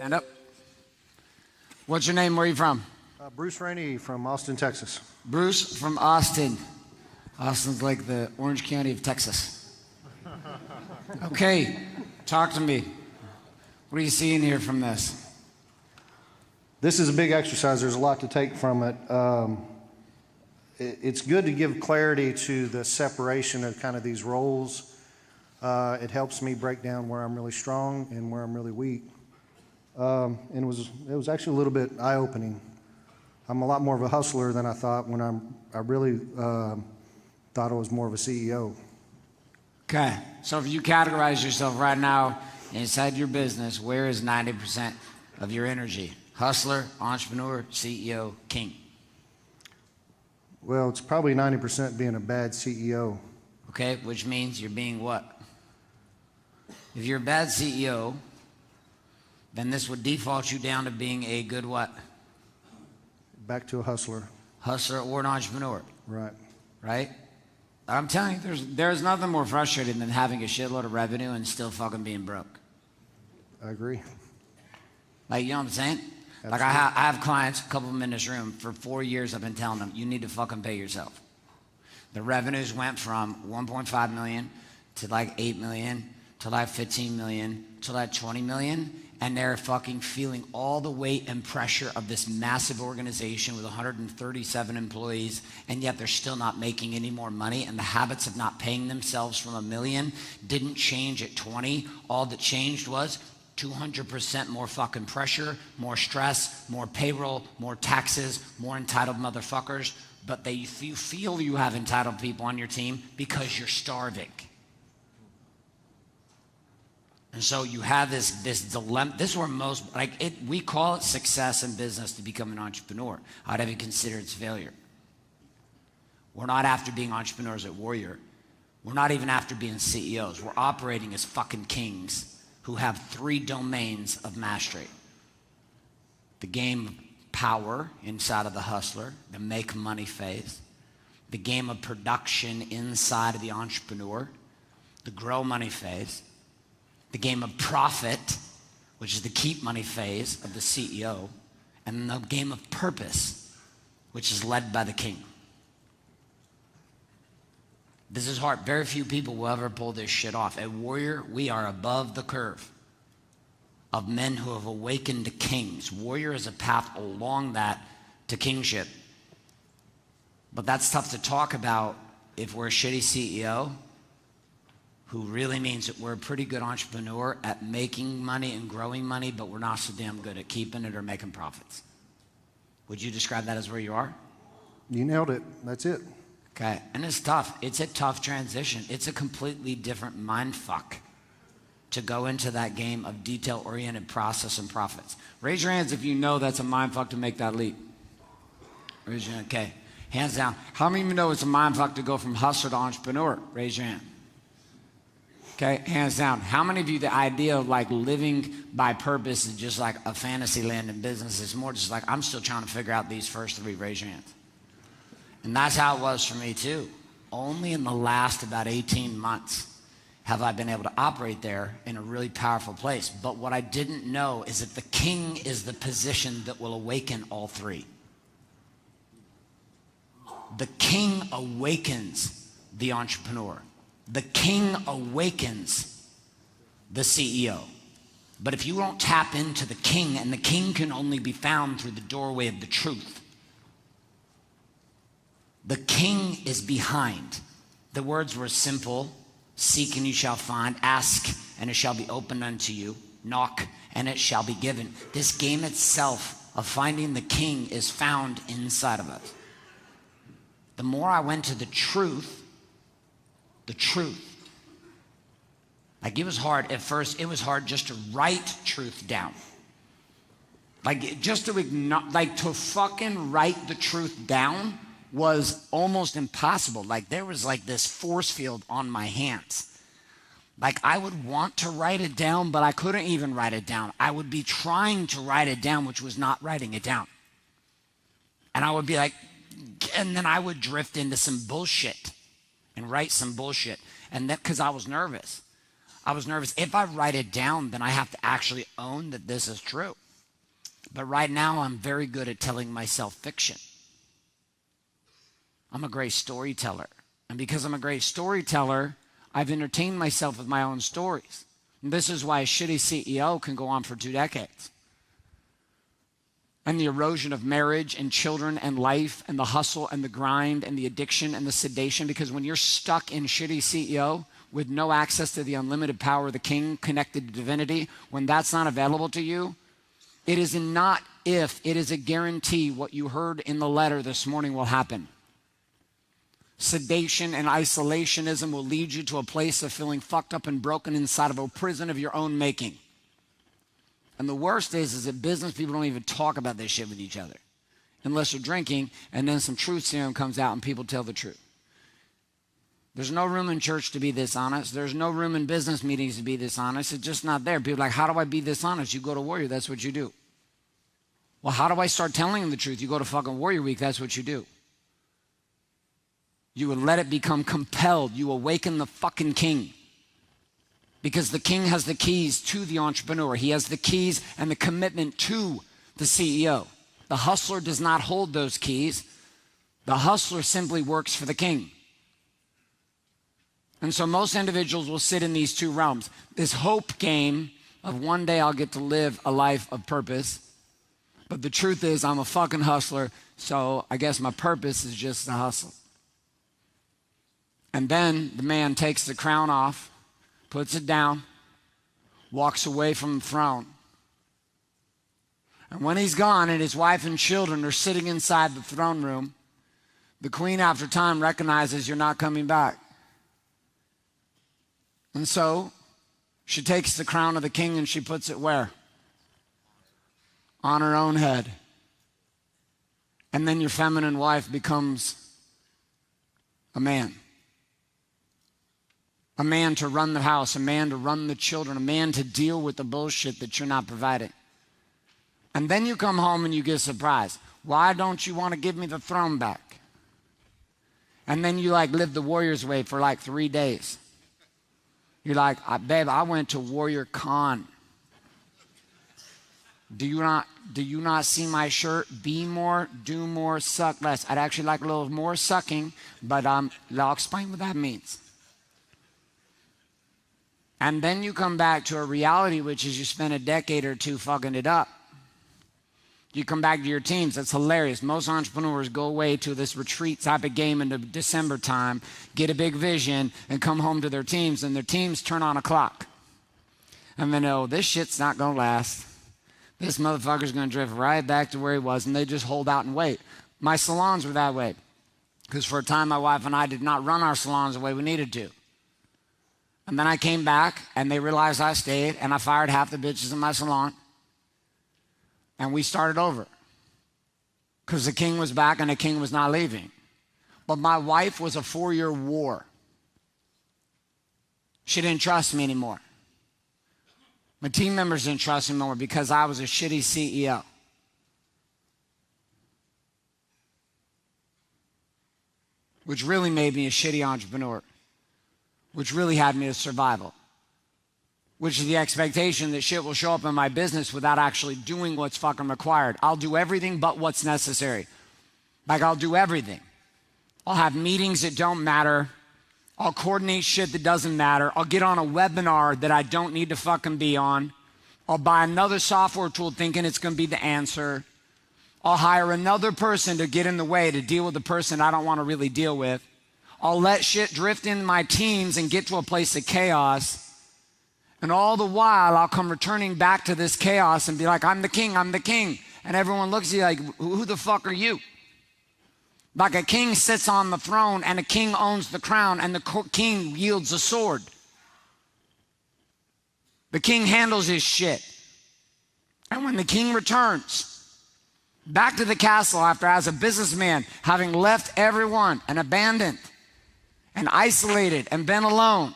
Stand up. What's your name? Where are you from? Bruce Rainey from Austin, Texas. Bruce from Austin. Austin's like the Orange County of Texas. Okay, talk to me. What are you seeing here from this? This is a big exercise. There's a lot to take from it. It's good to give clarity to the separation of kind of these roles. It helps me break down where I'm really strong and where I'm really weak. And it was actually a little bit eye-opening. I'm a lot more of a hustler than I thought when I really thought I was more of a CEO. Okay, so if you categorize yourself right now inside your business, where is 90% of your energy? Hustler, entrepreneur, CEO, king? Well, it's probably 90% being a bad CEO. Okay, which means you're being what? If you're a bad CEO, then this would default you down to being a good what? Back to a hustler. Hustler or an entrepreneur. Right. Right? I'm telling you, there's nothing more frustrating than having a shitload of revenue and still fucking being broke. I agree. Like, you know what I'm saying? Absolutely. Like, I have clients, a couple of them in this room, for 4 years I've been telling them, you need to fucking pay yourself. The revenues went from 1.5 million to like 8 million to like 15 million to like 20 million. And they're fucking feeling all the weight and pressure of this massive organization with 137 employees, and yet they're still not making any more money, and the habits of not paying themselves from $1 million didn't change at 20. All that changed was 200% more fucking pressure, more stress, more payroll, more taxes, more entitled motherfuckers. But you feel you have entitled people on your team because you're starving. And so you have this dilemma. This is where we call it success in business to become an entrepreneur. I'd have you consider it's failure. We're not after being entrepreneurs at Warrior. We're not even after being CEOs. We're operating as fucking kings who have 3 domains of mastery. The game of power inside of the hustler, the make money phase. The game of production inside of the entrepreneur, the grow money phase. The game of profit, which is the keep money phase of the CEO, and the game of purpose, which is led by the king. This is hard. Very few people will ever pull this shit off. At Warrior, we are above the curve of men who have awakened to kings. Warrior is a path along that to kingship. But that's tough to talk about if we're a shitty CEO, who really means that we're a pretty good entrepreneur at making money and growing money, but we're not so damn good at keeping it or making profits. Would you describe that as where you are? You nailed it. That's it. Okay, and it's tough. It's a tough transition. It's a completely different mind fuck to go into that game of detail-oriented process and profits. Raise your hands if you know that's a mind fuck to make that leap. Raise your hand. Okay, hands down. How many of you know it's a mind fuck to go from hustler to entrepreneur? Raise your hand. Okay, hands down. How many of you, the idea of like living by purpose is just like a fantasy land in business? It's more just like, I'm still trying to figure out these first 3. Raise your hands. And that's how it was for me too. Only in the last about 18 months have I been able to operate there in a really powerful place. But what I didn't know is that the king is the position that will awaken all 3. The king awakens the entrepreneur. The king awakens the CEO. But if you don't tap into the king, and the king can only be found through the doorway of the truth. The king is behind. The words were simple. Seek and you shall find. Ask and it shall be opened unto you. Knock and it shall be given. This game itself of finding the king is found inside of us. The more I went to the truth, like it was hard at first. It was hard just to write truth down. Like just to to fucking write the truth down was almost impossible. Like there was like this force field on my hands. Like I would want to write it down, but I couldn't even write it down. I would be trying to write it down, which was not writing it down. And I would be like, and then I would drift into some bullshit and write some bullshit. And that because I was nervous. I was nervous. If I write it down, then I have to actually own that this is true. But right now, I'm very good at telling myself fiction. I'm a great storyteller. And because I'm a great storyteller, I've entertained myself with my own stories. And this is why a shitty CEO can go on for 2 decades. And the erosion of marriage and children and life and the hustle and the grind and the addiction and the sedation. Because when you're stuck in shitty CEO with no access to the unlimited power of the king connected to divinity, when that's not available to you, it is not if, it is a guarantee what you heard in the letter this morning will happen. Sedation and isolationism will lead you to a place of feeling fucked up and broken inside of a prison of your own making. And the worst is that business people don't even talk about this shit with each other unless you're drinking, and then some truth serum comes out and people tell the truth. There's no room in church to be this honest. There's no room in business meetings to be this honest. It's just not there. People are like, how do I be this honest? You go to Warrior, that's what you do. Well, how do I start telling them the truth? You go to fucking Warrior Week, that's what you do. You would let it become compelled. You awaken the fucking king. Because the king has the keys to the entrepreneur. He has the keys and the commitment to the CEO. The hustler does not hold those keys. The hustler simply works for the king. And so most individuals will sit in these two realms. This hope game of one day I'll get to live a life of purpose. But the truth is I'm a fucking hustler, so I guess my purpose is just to hustle. And then the man takes the crown off, puts it down, walks away from the throne. And when he's gone and his wife and children are sitting inside the throne room, the queen after time recognizes you're not coming back. And so she takes the crown of the king and she puts it where? On her own head. And then your feminine wife becomes a man. A man to run the house, a man to run the children, a man to deal with the bullshit that you're not providing. And then you come home and you get surprised. Why don't you want to give me the throne back? And then you live the warrior's way for 3 days. You're like, babe, I went to Warrior Con. Do you not see my shirt? Be more, do more, suck less. I'd actually like a little more sucking, but I'll explain what that means. And then you come back to a reality, which is you spend a decade or two fucking it up. You come back to your teams. That's hilarious. Most entrepreneurs go away to this retreat type of game in the December time, get a big vision, and come home to their teams, and their teams turn on a clock. And they know this shit's not going to last. This motherfucker's going to drift right back to where he was, and they just hold out and wait. My salons were that way. Because for a time, my wife and I did not run our salons the way we needed to. And then I came back, and they realized I stayed, and I fired half the bitches in my salon. And we started over. Because the king was back, and the king was not leaving. But my wife was a 4-year war. She didn't trust me anymore. My team members didn't trust me anymore because I was a shitty CEO. Which really made me a shitty entrepreneur. Which really had me to survival. Which is the expectation that shit will show up in my business without actually doing what's fucking required. I'll do everything but what's necessary. I'll do everything. I'll have meetings that don't matter. I'll coordinate shit that doesn't matter. I'll get on a webinar that I don't need to fucking be on. I'll buy another software tool thinking it's going to be the answer. I'll hire another person to get in the way to deal with the person I don't want to really deal with. I'll let shit drift in my teams and get to a place of chaos. And all the while, I'll come returning back to this chaos and be like, I'm the king, I'm the king. And everyone looks at you like, who the fuck are you? Like a king sits on the throne and a king owns the crown and the king wields a sword. The king handles his shit. And when the king returns back to the castle after, as a businessman, having left everyone and abandoned and isolated and been alone,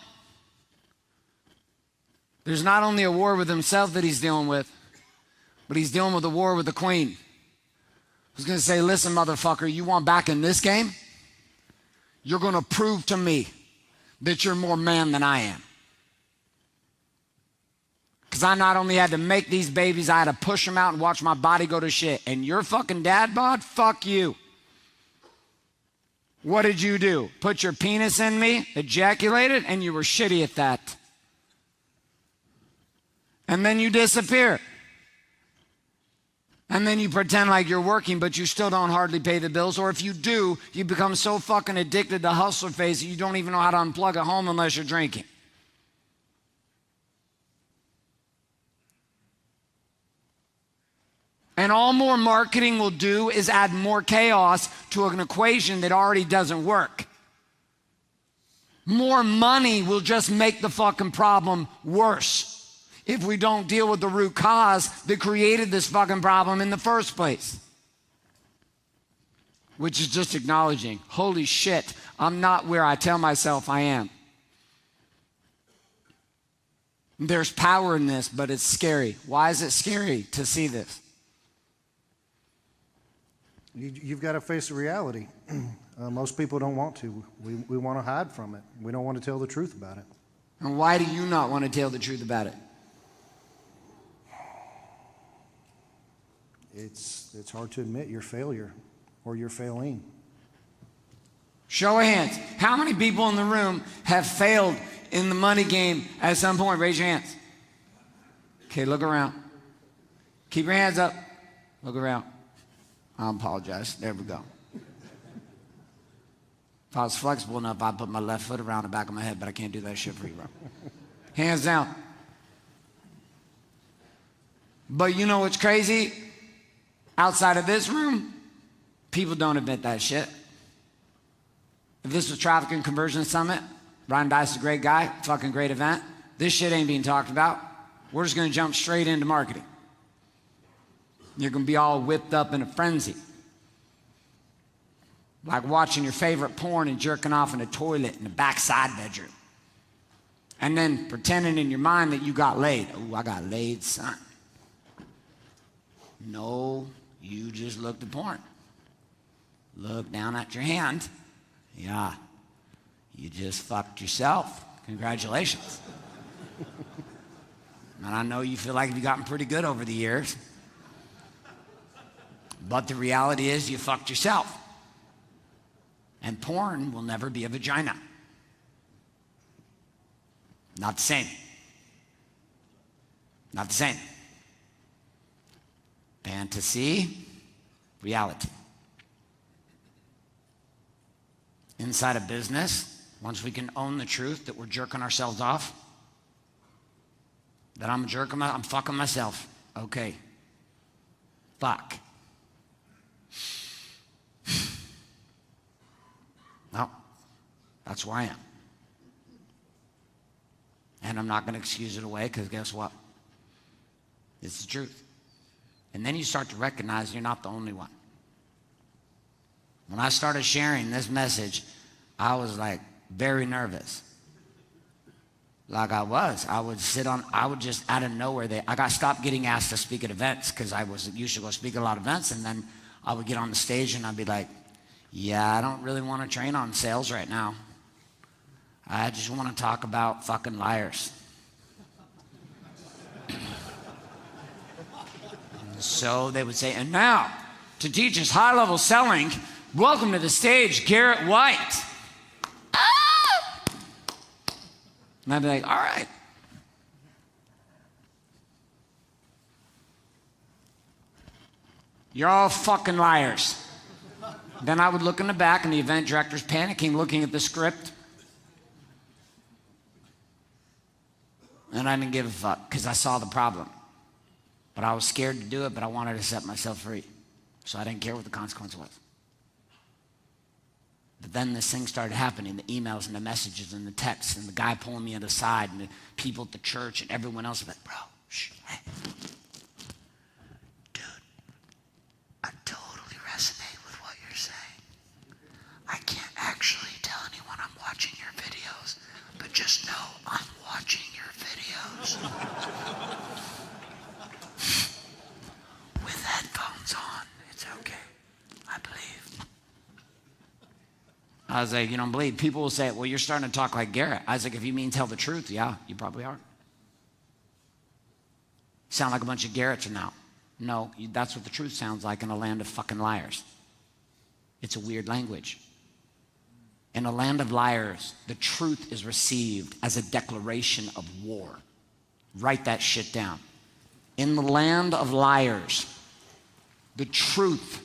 there's not only a war with himself that he's dealing with, but he's dealing with a war with the queen. Who's going to say, listen, motherfucker, you want back in this game? You're going to prove to me that you're more man than I am. Because I not only had to make these babies, I had to push them out and watch my body go to shit. And your fucking dad bod, fuck you. What did you do? Put your penis in me, ejaculated, and you were shitty at that. And then you disappear. And then you pretend like you're working, but you still don't hardly pay the bills. Or if you do, you become so fucking addicted to hustler phase that you don't even know how to unplug at home unless you're drinking. And all more marketing will do is add more chaos to an equation that already doesn't work. More money will just make the fucking problem worse if we don't deal with the root cause that created this fucking problem in the first place. Which is just acknowledging, holy shit, I'm not where I tell myself I am. There's power in this, but it's scary. Why is it scary to see this? You've got to face the reality. Most people don't want to. We want to hide from it. We don't want to tell the truth about it. And why do you not want to tell the truth about it? It's hard to admit your failure or you're failing. Show of hands. How many people in the room have failed in the money game at some point? Raise your hands. Okay, look around. Keep your hands up. Look around. I apologize. There we go. If I was flexible enough, I'd put my left foot around the back of my head, but I can't do that shit for you, bro. Hands down. But you know what's crazy? Outside of this room, people don't admit that shit. If this was Traffic and Conversion Summit, Ryan Dice is a great guy, fucking great event. This shit ain't being talked about. We're just gonna jump straight into marketing. You're gonna be all whipped up in a frenzy. Like watching your favorite porn and jerking off in a toilet in the backside bedroom. And then pretending in your mind that you got laid. Oh, I got laid, son. No, you just looked at porn. Look down at your hand. Yeah, you just fucked yourself. Congratulations. And I know you feel like you've gotten pretty good over the years. But the reality is you fucked yourself. And porn will never be a vagina. Not the same. Not the same. Fantasy, reality. Inside a business, once we can own the truth that we're jerking ourselves off, that I'm fucking myself. Okay. Fuck. No, that's where I am. And I'm not going to excuse it away because guess what? It's the truth. And then you start to recognize you're not the only one. When I started sharing this message, I was like very nervous. Like I would just out of nowhere, I got stopped getting asked to speak at events because I was used to go speak at a lot of events, and then I would get on the stage and I'd be like, yeah, I don't really want to train on sales right now. I just want to talk about fucking liars. So they would say, and now, to teach us high-level selling, welcome to the stage, Garrett White. Ah! And I'd be like, all right. You're all fucking liars. Then I would look in the back and the event director's panicking, looking at the script. And I didn't give a fuck because I saw the problem. But I was scared to do it, but I wanted to set myself free. So I didn't care what the consequence was. But then this thing started happening, the emails and the messages and the texts and the guy pulling me on the side and the people at the church and everyone else was like, bro, shh, hey. Dude, I totally resonate with what you're saying. I can't actually tell anyone I'm watching your videos, but just know I'm watching your videos. With headphones on, it's okay. I believe. I was like, you don't believe? People will say, well, you're starting to talk like Garrett. I was like, if you mean tell the truth, yeah, you probably are. Sound like a bunch of Garretts now. No, that's what the truth sounds like in a land of fucking liars. It's a weird language. In a land of liars, the truth is received as a declaration of war. Write that shit down. In the land of liars, the truth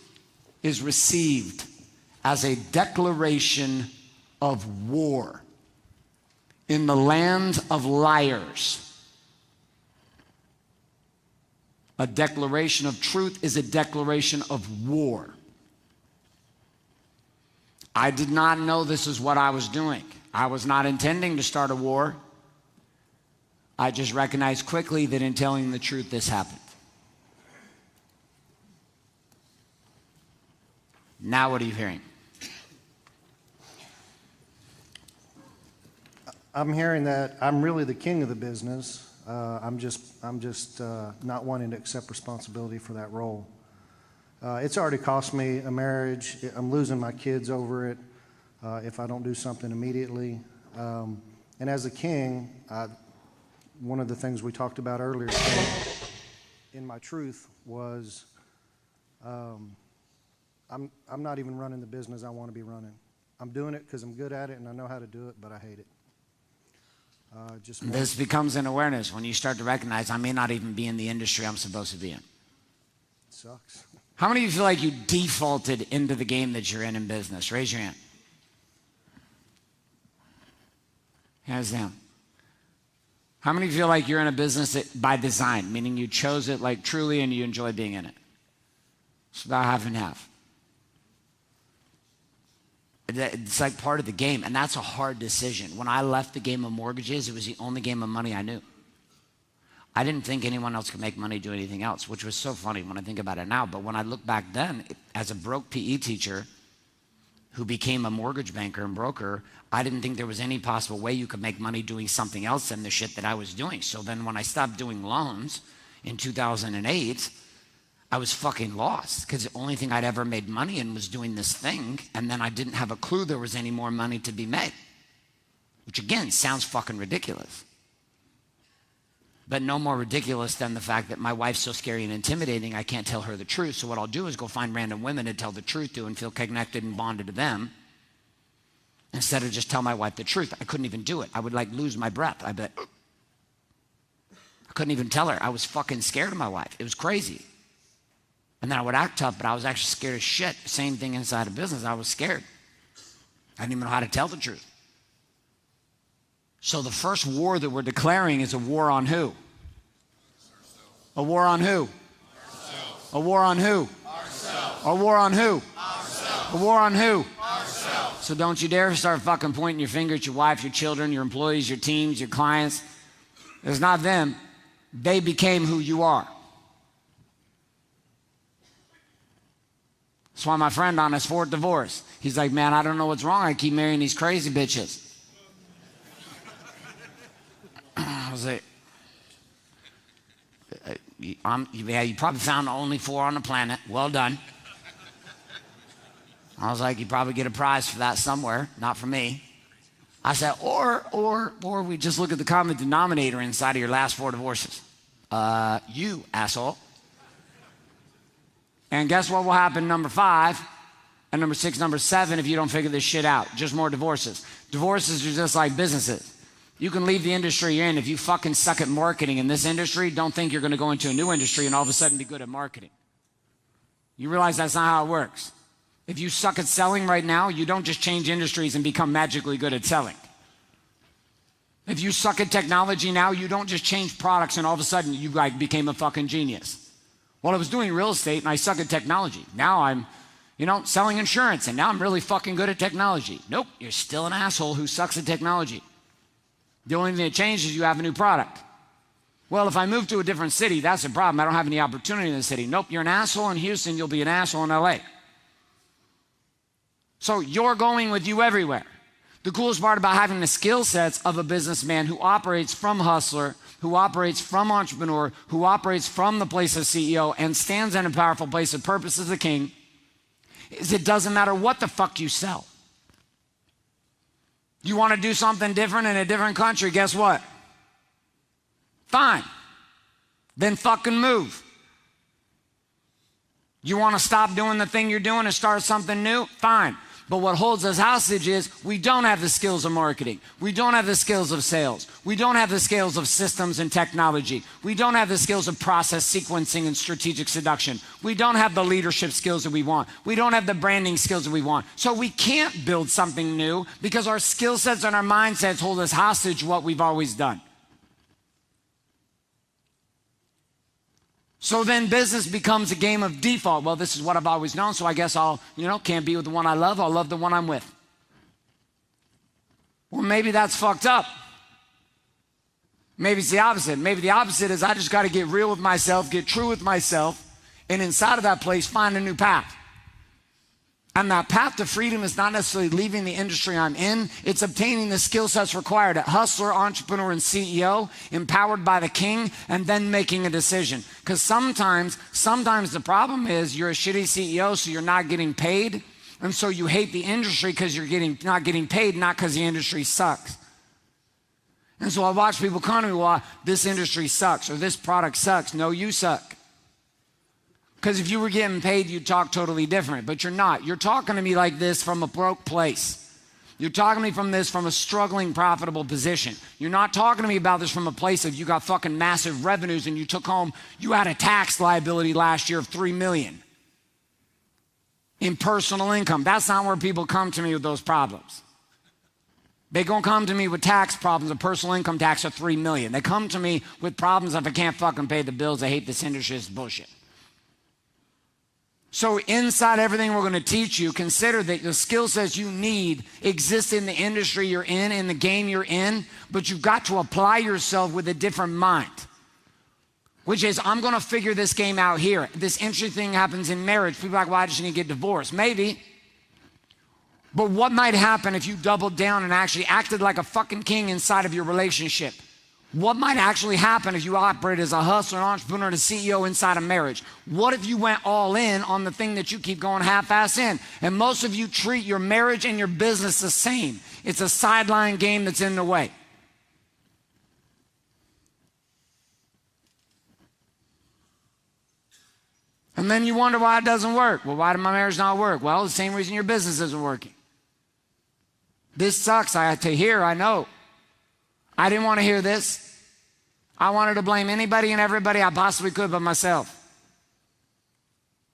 is received as a declaration of war. In the land of liars, a declaration of truth is a declaration of war. I did not know this is what I was doing. I was not intending to start a war. I just recognized quickly that in telling the truth, this happened. Now what are you hearing? I'm hearing that I'm really the king of the business. I'm just not wanting to accept responsibility for that role. It's already cost me a marriage. I'm losing my kids over it if I don't do something immediately. And as a king, one of the things we talked about earlier in my truth was I'm not even running the business I want to be running. I'm doing it because I'm good at it and I know how to do it, but I hate it. This becomes an awareness when you start to recognize I may not even be in the industry I'm supposed to be in. It sucks. How many of you feel like you defaulted into the game that you're in business? Raise your hand. Hands down. How many feel like you're in a business that, by design, meaning you chose it like truly and you enjoy being in it? It's about half and half. It's like part of the game, and that's a hard decision. When I left the game of mortgages, it was the only game of money I knew. I didn't think anyone else could make money do anything else, which was so funny when I think about it now. But when I look back then, as a broke PE teacher who became a mortgage banker and broker, I didn't think there was any possible way you could make money doing something else than the shit that I was doing. So then when I stopped doing loans in 2008, I was fucking lost because the only thing I'd ever made money in was doing this thing, and then I didn't have a clue there was any more money to be made, which again sounds fucking ridiculous. But no more ridiculous than the fact that my wife's so scary and intimidating, I can't tell her the truth. So what I'll do is go find random women to tell the truth to and feel connected and bonded to them instead of just tell my wife the truth. I couldn't even do it. I would like lose my breath. I couldn't even tell her. I was fucking scared of my wife. It was crazy. And then I would act tough, but I was actually scared as shit. Same thing inside of business. I was scared. I didn't even know how to tell the truth. So the first war that we're declaring is a war on who? A war on who? Ourselves. A war on who? Ourselves. A war on who? Ourselves. A war on who? Ourselves. So don't you dare start fucking pointing your finger at your wife, your children, your employees, your teams, your clients. It's not them. They became who you are. That's why my friend on his fourth divorce, he's like, man, I don't know what's wrong. I keep marrying these crazy bitches. I was like, yeah, you probably found the only 4 on the planet. Well done. I was like, you probably get a prize for that somewhere, not for me. I said, or we just look at the common denominator inside of your last 4 divorces. You, asshole. And guess what will happen number 5 and number 6, number 7 if you don't figure this shit out? Just more divorces. Divorces are just like businesses. You can leave the industry you're in. If you fucking suck at marketing in this industry, don't think you're going to go into a new industry and all of a sudden be good at marketing. You realize that's not how it works. If you suck at selling right now, you don't just change industries and become magically good at selling. If you suck at technology now, you don't just change products and all of a sudden you like became a fucking genius. Well, I was doing real estate and I suck at technology. Now I'm, selling insurance and now I'm really fucking good at technology. Nope, you're still an asshole who sucks at technology. The only thing that changes is you have a new product. Well, if I move to a different city, that's a problem. I don't have any opportunity in the city. Nope, you're an asshole in Houston, you'll be an asshole in LA. So you're going with you everywhere. The coolest part about having the skill sets of a businessman who operates from hustler, who operates from entrepreneur, who operates from the place of CEO and stands in a powerful place of purpose as a king, is it doesn't matter what the fuck you sell. You want to do something different in a different country, guess what? Fine. then fucking move. You want to stop doing the thing you're doing and start something new? Fine. But what holds us hostage is we don't have the skills of marketing. We don't have the skills of sales. We don't have the skills of systems and technology. We don't have the skills of process sequencing and strategic seduction. We don't have the leadership skills that we want. We don't have the branding skills that we want. So we can't build something new because our skill sets and our mindsets hold us hostage to what we've always done. So then business becomes a game of default. Well, this is what I've always known, so I guess I'll, can't be with the one I love. I'll love the one I'm with. Well, maybe that's fucked up. Maybe it's the opposite. Maybe the opposite is I just got to get real with myself, get true with myself, and inside of that place, find a new path. And that path to freedom is not necessarily leaving the industry I'm in. It's obtaining the skill sets required at hustler, entrepreneur, and CEO, empowered by the king, and then making a decision. Because sometimes the problem is you're a shitty CEO, so you're not getting paid. And so you hate the industry because you're not getting paid, not because the industry sucks. And so I watch people come to me, well, this industry sucks, or this product sucks. No, you suck. Because if you were getting paid, you'd talk totally different, but you're not. You're talking to me like this from a broke place. You're talking to me from a struggling, profitable position. You're not talking to me about this from a place of you got fucking massive revenues and you had a tax liability last year of $3 million in personal income. That's not where people come to me with those problems. They gonna come to me with tax problems, a personal income tax of $3 million. They come to me with problems if I can't fucking pay the bills. I hate this industry, it's bullshit. So inside everything we're going to teach you, consider that the skill sets you need exist in the industry you're in the game you're in, but you've got to apply yourself with a different mind, which is, I'm going to figure this game out here. This interesting thing happens in marriage. People are like, well, I just need to get divorced. Maybe. But what might happen if you doubled down and actually acted like a fucking king inside of your relationship? What might actually happen if you operate as a hustler, an entrepreneur, and a CEO inside a marriage? What if you went all in on the thing that you keep going half-ass in? And most of you treat your marriage and your business the same. It's a sideline game that's in the way. And then you wonder why it doesn't work. Well, why did my marriage not work? Well, the same reason your business isn't working. This sucks. I had to hear, I know. I didn't want to hear this. I wanted to blame anybody and everybody I possibly could but myself.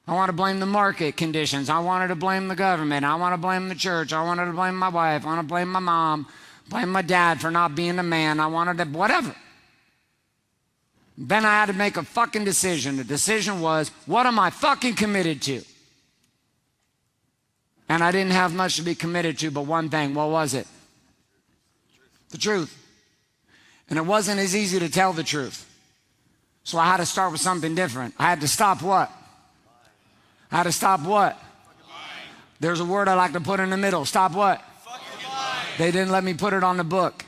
I want to blame the market conditions. I wanted to blame the government. I want to blame the church. I wanted to blame my wife. I want to blame my mom, blame my dad for not being a man. I wanted to, whatever. Then I had to make a fucking decision. The decision was, what am I fucking committed to? And I didn't have much to be committed to but one thing. What was it? The truth. And it wasn't as easy to tell the truth. So I had to start with something different. I had to stop what? I had to stop what? There's a word I like to put in the middle. Stop what? They didn't let me put it on the book.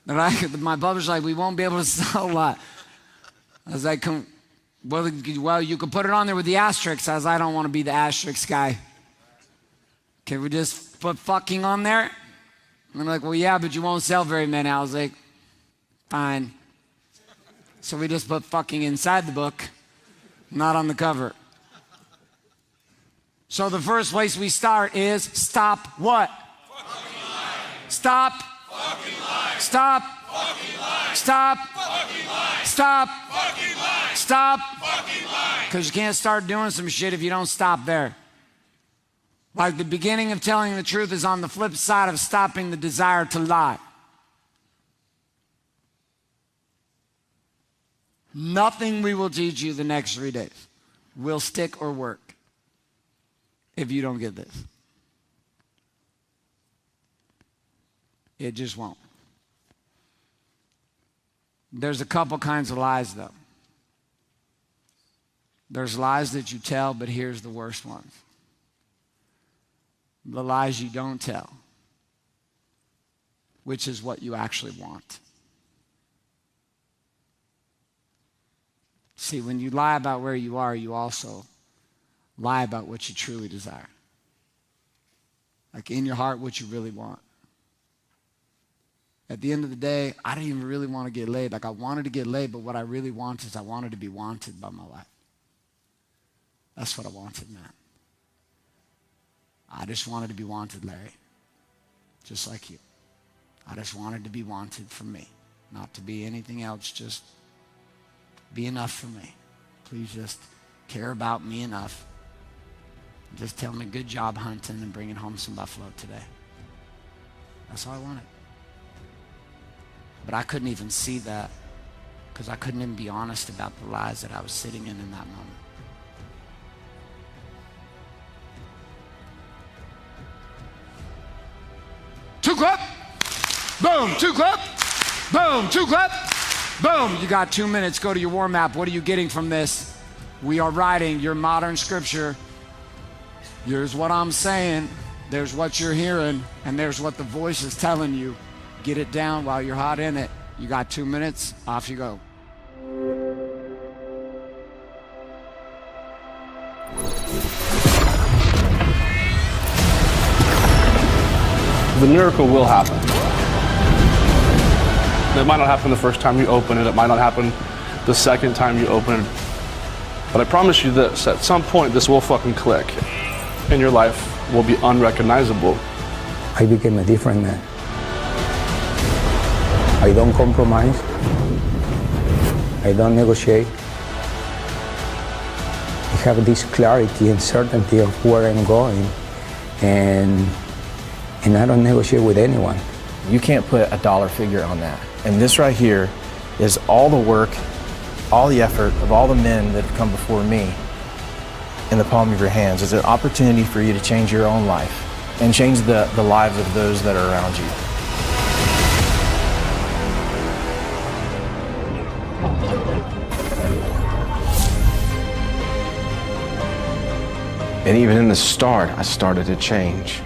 My brother's like, we won't be able to sell a lot. I was like, well, you could put it on there with the asterisk. I was like, I don't want to be the asterisk guy. Can we just put fucking on there? And they're like, well, yeah, but you won't sell very many. I was like, fine. So we just put fucking inside the book, not on the cover. So the first place we start is stop what? Fucking lying. Stop. Fucking lying. Stop. Fucking lying. Stop. Fucking lying. Stop. Fucking lying. Stop. Fucking lying. Because you can't start doing some shit if you don't stop there. Like the beginning of telling the truth is on the flip side of stopping the desire to lie. Nothing we will teach you the next 3 days will stick or work if you don't get this. It just won't. There's a couple kinds of lies, though. There's lies that you tell, but here's the worst ones. The lies you don't tell, which is what you actually want. See, when you lie about where you are, you also lie about what you truly desire. Like in your heart, what you really want. At the end of the day, I didn't even really want to get laid. Like, I wanted to get laid, but what I really wanted is I wanted to be wanted by my wife. That's what I wanted, man. I just wanted to be wanted, Larry. Just like you. I just wanted to be wanted for me. Not to be anything else, just be enough for me. Please just care about me enough. Just tell me good job hunting and bringing home some buffalo today. That's all I wanted. But I couldn't even see that because I couldn't even be honest about the lies that I was sitting in that moment. Two clap, boom, two clap, boom, two clap, boom. You got 2 minutes, go to your war map. What are you getting from this? We are writing your modern scripture. Here's what I'm saying. There's what you're hearing, and there's what the voice is telling you. Get it down while you're hot in it. You got 2 minutes, off you go. The miracle will happen. It might not happen the first time you open it. It might not happen the second time you open it. But I promise you this, at some point this will fucking click and your life will be unrecognizable. I became a different man. I don't compromise. I don't negotiate. I have this clarity and certainty of where I'm going, and I don't negotiate with anyone. You can't put a dollar figure on that. And this right here is all the work, all the effort of all the men that have come before me in the palm of your hands. It's an opportunity for you to change your own life and change the lives of those that are around you. And even in the start, I started to change.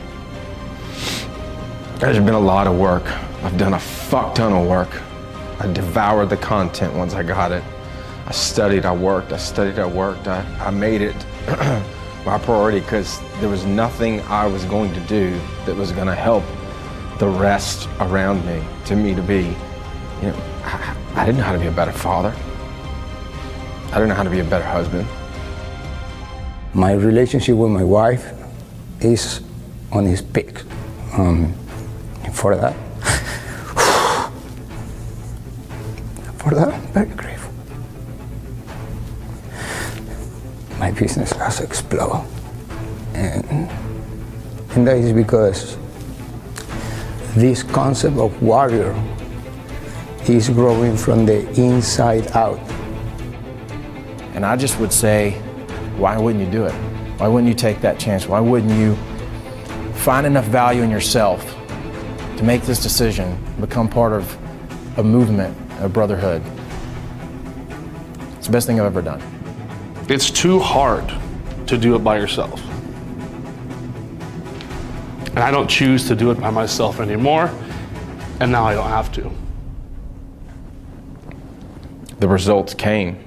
There's been a lot of work. I've done a fuck ton of work. I devoured the content once I got it. I studied, I worked, I made it my priority because there was nothing I was going to do that was going to help the rest around me, to be, I didn't know how to be a better father. I didn't know how to be a better husband. My relationship with my wife is on its peak. For that, I'm very grateful. My business has exploded, and that is because this concept of warrior is growing from the inside out. And I just would say, why wouldn't you do it? Why wouldn't you take that chance? Why wouldn't you find enough value in yourself to make this decision, become part of a movement, a brotherhood? It's the best thing I've ever done. It's too hard to do it by yourself. And I don't choose to do it by myself anymore, and now I don't have to. The results came.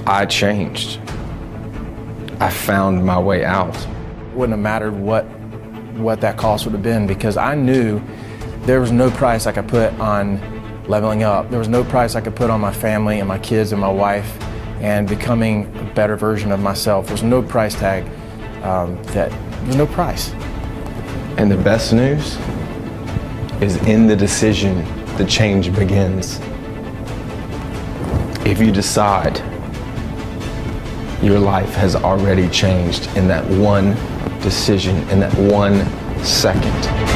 I changed. I found my way out. It wouldn't have mattered what that cost would have been, because I knew there was no price I could put on leveling up. There was no price I could put on my family and my kids and my wife and becoming a better version of myself. There's no price tag. There's no price. And the best news is in the decision, the change begins. If you decide, your life has already changed in that one decision, in that 1 second.